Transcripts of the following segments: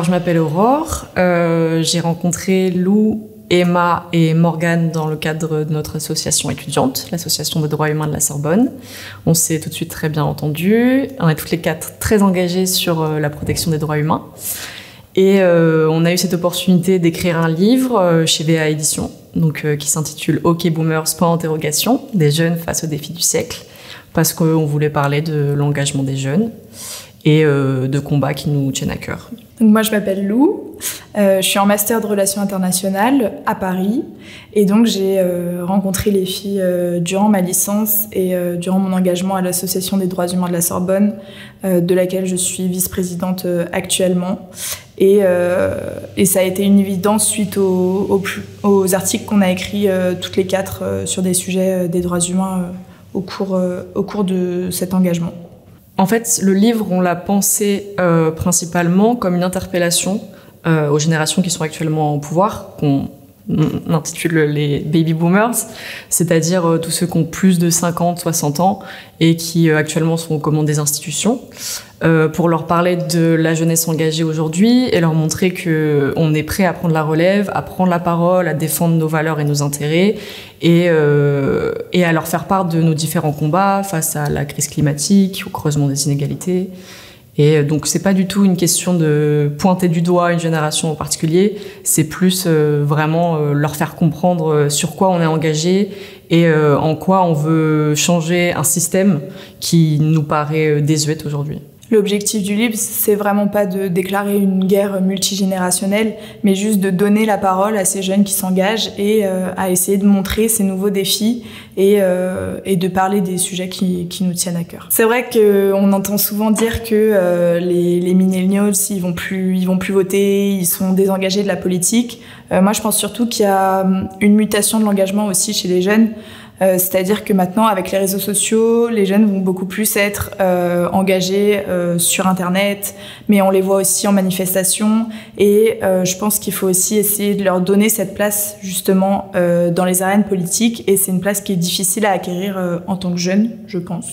je m'appelle Aurore. J'ai rencontré Lou, Emma et Morgane dans le cadre de notre association étudiante, l'association des droits humains de la Sorbonne. On s'est tout de suite très bien entendus. On est toutes les quatre très engagées sur la protection des droits humains. Et on a eu cette opportunité d'écrire un livre chez VA Éditions, qui s'intitule OK Boomers, point d'interrogation, des jeunes face aux défis du siècle, parce qu'on voulait parler de l'engagement des jeunes et de combats qui nous tiennent à cœur. Donc moi, je m'appelle Lou, je suis en master de relations internationales à Paris, et donc j'ai rencontré les filles durant ma licence et durant mon engagement à l'Association des droits humains de la Sorbonne, de laquelle je suis vice-présidente actuellement. Et ça a été une évidence suite aux articles qu'on a écrits toutes les quatre sur des sujets des droits humains au cours de cet engagement. En fait, le livre, on l'a pensé principalement comme une interpellation aux générations qui sont actuellement au pouvoir, qu'on intitule les baby boomers, c'est-à-dire tous ceux qui ont plus de 50, 60 ans et qui actuellement sont aux commandes des institutions, pour leur parler de la jeunesse engagée aujourd'hui et leur montrer qu'on est prêt à prendre la relève, à prendre la parole, à défendre nos valeurs et nos intérêts et à leur faire part de nos différents combats face à la crise climatique, au creusement des inégalités. Et donc, c'est pas du tout une question de pointer du doigt une génération en particulier, c'est plus vraiment leur faire comprendre sur quoi on est engagé et en quoi on veut changer un système qui nous paraît désuet aujourd'hui. L'objectif du livre, c'est vraiment pas de déclarer une guerre multigénérationnelle, mais juste de donner la parole à ces jeunes qui s'engagent et à essayer de montrer ces nouveaux défis et de parler des sujets qui nous tiennent à cœur. C'est vrai qu'on entend souvent dire que les millennials, ils vont plus voter, ils sont désengagés de la politique. Moi, je pense surtout qu'il y a une mutation de l'engagement aussi chez les jeunes. C'est-à-dire que maintenant, avec les réseaux sociaux, les jeunes vont beaucoup plus être engagés sur Internet, mais on les voit aussi en manifestation. Et je pense qu'il faut aussi essayer de leur donner cette place, justement, dans les arènes politiques. Et c'est une place qui est difficile à acquérir en tant que jeune, je pense.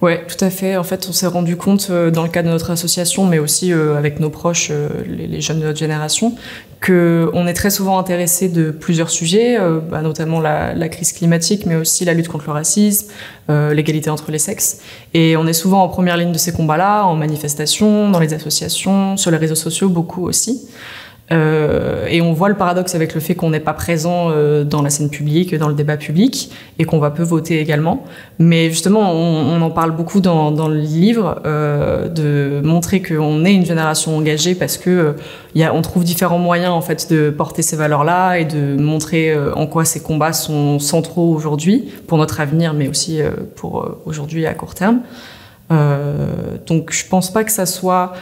Ouais, tout à fait. En fait, on s'est rendu compte dans le cadre de notre association, mais aussi avec nos proches, les jeunes de notre génération, qu'on est très souvent intéressé de plusieurs sujets, notamment la crise climatique, mais aussi la lutte contre le racisme, l'égalité entre les sexes. Et on est souvent en première ligne de ces combats-là, en manifestation, dans les associations, sur les réseaux sociaux, beaucoup aussi. Et on voit le paradoxe avec le fait qu'on n'est pas présent dans la scène publique, dans le débat public, et qu'on va peu voter également. Mais justement, on en parle beaucoup dans le livre, de montrer qu'on est une génération engagée parce que on trouve différents moyens en fait de porter ces valeurs-là et de montrer en quoi ces combats sont centraux aujourd'hui pour notre avenir, mais aussi pour aujourd'hui à court terme. Donc, je pense pas que ça soit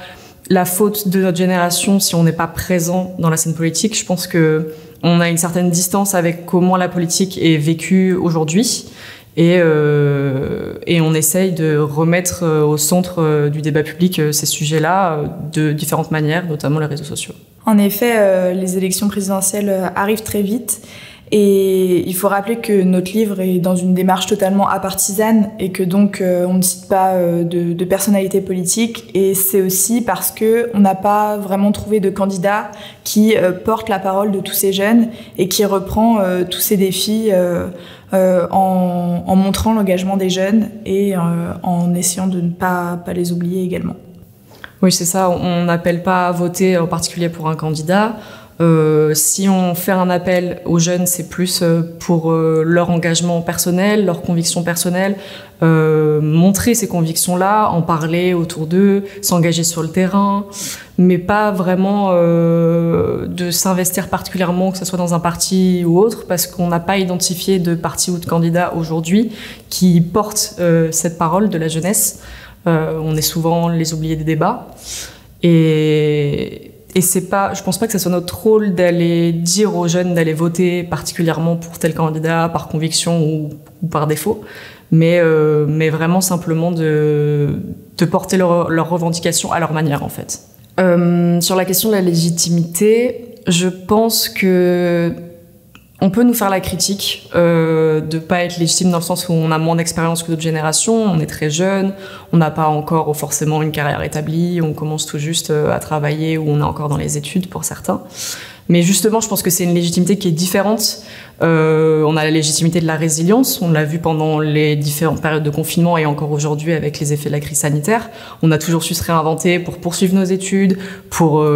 la faute de notre génération si on n'est pas présent dans la scène politique. Je pense qu'on a une certaine distance avec comment la politique est vécue aujourd'hui et on essaye de remettre au centre du débat public ces sujets-là de différentes manières, notamment les réseaux sociaux. En effet, les élections présidentielles arrivent très vite. Et il faut rappeler que notre livre est dans une démarche totalement apartisane et que donc on ne cite pas de personnalités politiques. Et c'est aussi parce qu'on n'a pas vraiment trouvé de candidat qui porte la parole de tous ces jeunes et qui reprend tous ces défis en montrant l'engagement des jeunes et en essayant de ne pas les oublier également. Oui, c'est ça. On n'appelle pas à voter en particulier pour un candidat. Si on fait un appel aux jeunes, c'est plus pour leur engagement personnel, leurs convictions personnelles, montrer ces convictions-là, en parler autour d'eux, s'engager sur le terrain, mais pas vraiment de s'investir particulièrement, que ce soit dans un parti ou autre, parce qu'on n'a pas identifié de parti ou de candidat aujourd'hui qui porte cette parole de la jeunesse. On est souvent les oubliés des débats. Et c'est pas, je pense pas que ce soit notre rôle d'aller dire aux jeunes d'aller voter particulièrement pour tel candidat par conviction ou par défaut, mais vraiment simplement de porter leurs revendications à leur manière en fait. Sur la question de la légitimité, je pense que On peut nous faire la critique de pas être légitime dans le sens où on a moins d'expérience que d'autres générations, on est très jeune, on n'a pas encore forcément une carrière établie, on commence tout juste à travailler ou on est encore dans les études pour certains. Mais justement, je pense que c'est une légitimité qui est différente. On a la légitimité de la résilience, on l'a vu pendant les différentes périodes de confinement et encore aujourd'hui avec les effets de la crise sanitaire. On a toujours su se réinventer pour poursuivre nos études, pour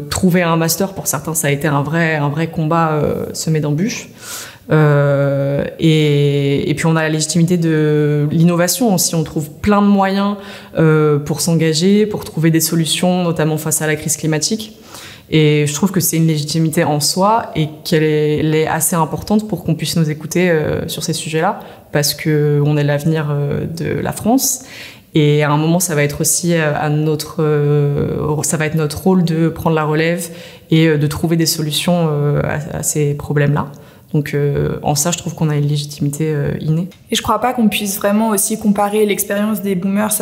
trouver un master. Pour certains, ça a été un vrai combat semé d'embûches. Et puis on a la légitimité de l'innovation aussi. On trouve plein de moyens pour s'engager, pour trouver des solutions, notamment face à la crise climatique. Et je trouve que c'est une légitimité en soi et qu'elle est assez importante pour qu'on puisse nous écouter sur ces sujets-là, parce que on est l'avenir de la France. Et à un moment, ça va être aussi ça va être notre rôle de prendre la relève et de trouver des solutions à ces problèmes-là. Donc en ça, je trouve qu'on a une légitimité innée. Et je crois pas qu'on puisse vraiment aussi comparer l'expérience des boomers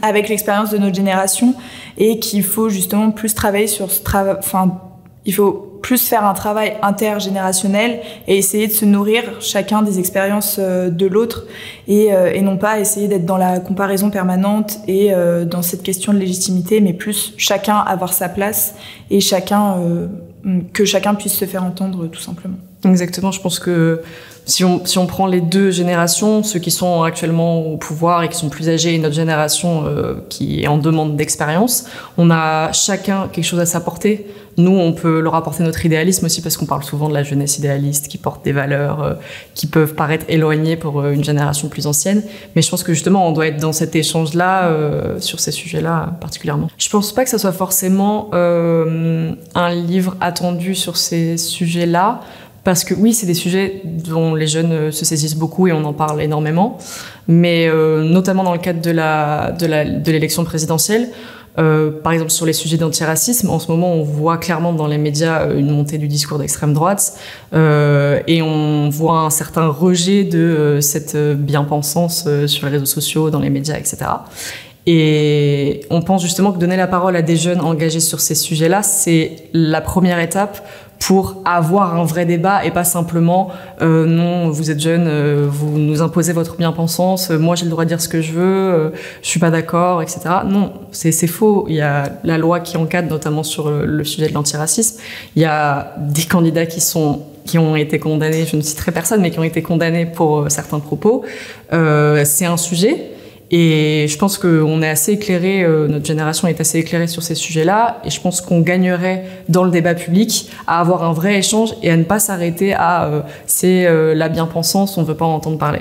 avec l'expérience de notre génération, et qu'il faut justement plus travailler sur ce travail. Enfin, il faut plus faire un travail intergénérationnel et essayer de se nourrir chacun des expériences de l'autre, et non pas essayer d'être dans la comparaison permanente et dans cette question de légitimité, mais plus chacun avoir sa place et que chacun puisse se faire entendre tout simplement. Exactement, je pense que si on prend les deux générations, ceux qui sont actuellement au pouvoir et qui sont plus âgés et notre génération qui est en demande d'expérience, on a chacun quelque chose à s'apporter. Nous, on peut leur apporter notre idéalisme aussi, parce qu'on parle souvent de la jeunesse idéaliste qui porte des valeurs qui peuvent paraître éloignées pour une génération plus ancienne. Mais je pense que justement, on doit être dans cet échange-là sur ces sujets-là particulièrement. Je pense pas que ça soit forcément un livre attendu sur ces sujets-là, parce que oui, c'est des sujets dont les jeunes se saisissent beaucoup et on en parle énormément. Mais notamment dans le cadre de l'élection présidentielle, par exemple sur les sujets d'antiracisme, en ce moment on voit clairement dans les médias une montée du discours d'extrême droite et on voit un certain rejet de cette bien-pensance sur les réseaux sociaux, dans les médias, etc. Et on pense justement que donner la parole à des jeunes engagés sur ces sujets-là, c'est la première étape pour avoir un vrai débat et pas simplement non, vous êtes jeune, vous nous imposez votre bien-pensance, moi j'ai le droit de dire ce que je veux, je suis pas d'accord, etc. Non, c'est faux. Il y a la loi qui encadre, notamment sur le sujet de l'antiracisme. Il y a des candidats qui ont été condamnés, je ne citerai personne, mais qui ont été condamnés pour certains propos. C'est un sujet. Et je pense qu'on est assez éclairé, notre génération est assez éclairée sur ces sujets-là, et je pense qu'on gagnerait dans le débat public à avoir un vrai échange et à ne pas s'arrêter à c'est la bien-pensance, on ne veut pas en entendre parler.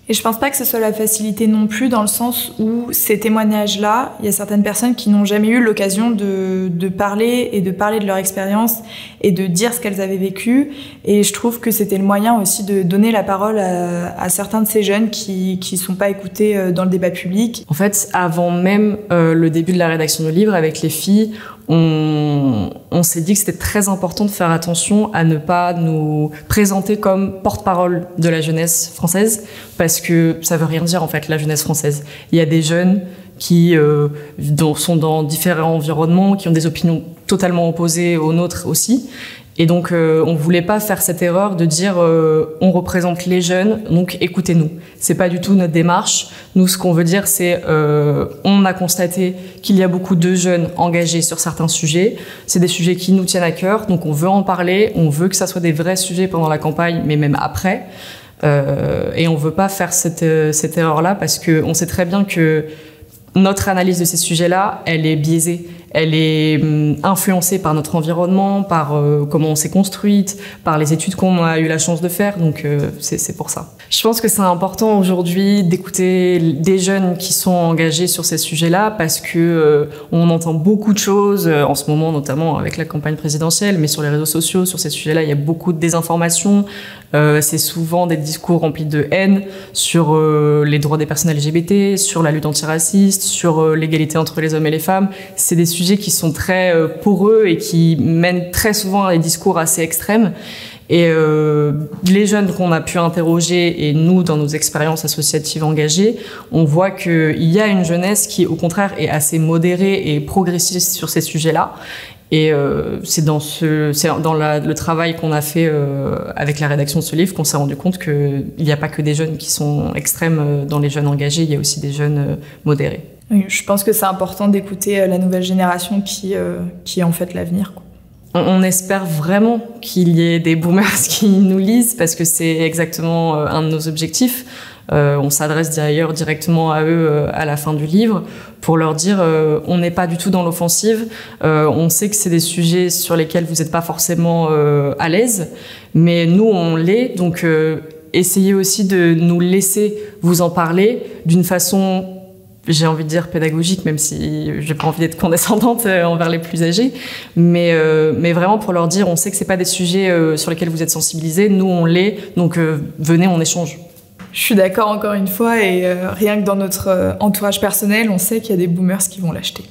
Et je pense pas que ce soit la facilité non plus, dans le sens où ces témoignages-là, il y a certaines personnes qui n'ont jamais eu l'occasion de parler et de parler de leur expérience et de dire ce qu'elles avaient vécu. Et je trouve que c'était le moyen aussi de donner la parole à certains de ces jeunes qui sont pas écoutés dans le débat public. En fait, avant même le début de la rédaction du livre, avec les filles, on s'est dit que c'était très important de faire attention à ne pas nous présenter comme porte-parole de la jeunesse française, parce que ça veut rien dire en fait, la jeunesse française. Il y a des jeunes qui sont dans différents environnements, qui ont des opinions totalement opposées aux nôtres aussi. Et donc, on voulait pas faire cette erreur de dire on représente les jeunes, donc écoutez-nous. C'est pas du tout notre démarche. Nous, ce qu'on veut dire, c'est on a constaté qu'il y a beaucoup de jeunes engagés sur certains sujets. C'est des sujets qui nous tiennent à cœur, donc on veut en parler. On veut que ça soit des vrais sujets pendant la campagne, mais même après. Et on veut pas faire cette erreur-là, parce que on sait très bien que notre analyse de ces sujets-là, elle est biaisée. Elle est influencée par notre environnement, par comment on s'est construite, par les études qu'on a eu la chance de faire. Donc, c'est pour ça. Je pense que c'est important aujourd'hui d'écouter des jeunes qui sont engagés sur ces sujets-là, parce que on entend beaucoup de choses en ce moment, notamment avec la campagne présidentielle, mais sur les réseaux sociaux, sur ces sujets-là, il y a beaucoup de désinformation. C'est souvent des discours remplis de haine sur les droits des personnes LGBT, sur la lutte antiraciste, sur l'égalité entre les hommes et les femmes. C'est des sujets qui sont très poreux et qui mènent très souvent à des discours assez extrêmes. Et les jeunes qu'on a pu interroger, et nous, dans nos expériences associatives engagées, on voit qu'il y a une jeunesse qui, au contraire, est assez modérée et progressiste sur ces sujets-là. Et c'est dans le travail qu'on a fait avec la rédaction de ce livre qu'on s'est rendu compte qu'il n'y a pas que des jeunes qui sont extrêmes dans les jeunes engagés, il y a aussi des jeunes modérés. Oui, je pense que c'est important d'écouter la nouvelle génération qui est en fait l'avenir, quoi. On espère vraiment qu'il y ait des boomers qui nous lisent parce que c'est exactement un de nos objectifs. On s'adresse d'ailleurs directement à eux à la fin du livre pour leur dire on n'est pas du tout dans l'offensive, on sait que c'est des sujets sur lesquels vous n'êtes pas forcément à l'aise, mais nous on l'est, donc essayez aussi de nous laisser vous en parler d'une façon, j'ai envie de dire pédagogique, même si j'ai pas envie d'être condescendante envers les plus âgés, mais vraiment pour leur dire on sait que c'est pas des sujets sur lesquels vous êtes sensibilisés, nous on l'est, donc venez, on échange. Je suis d'accord encore une fois, et rien que dans notre entourage personnel, on sait qu'il y a des boomers qui vont l'acheter.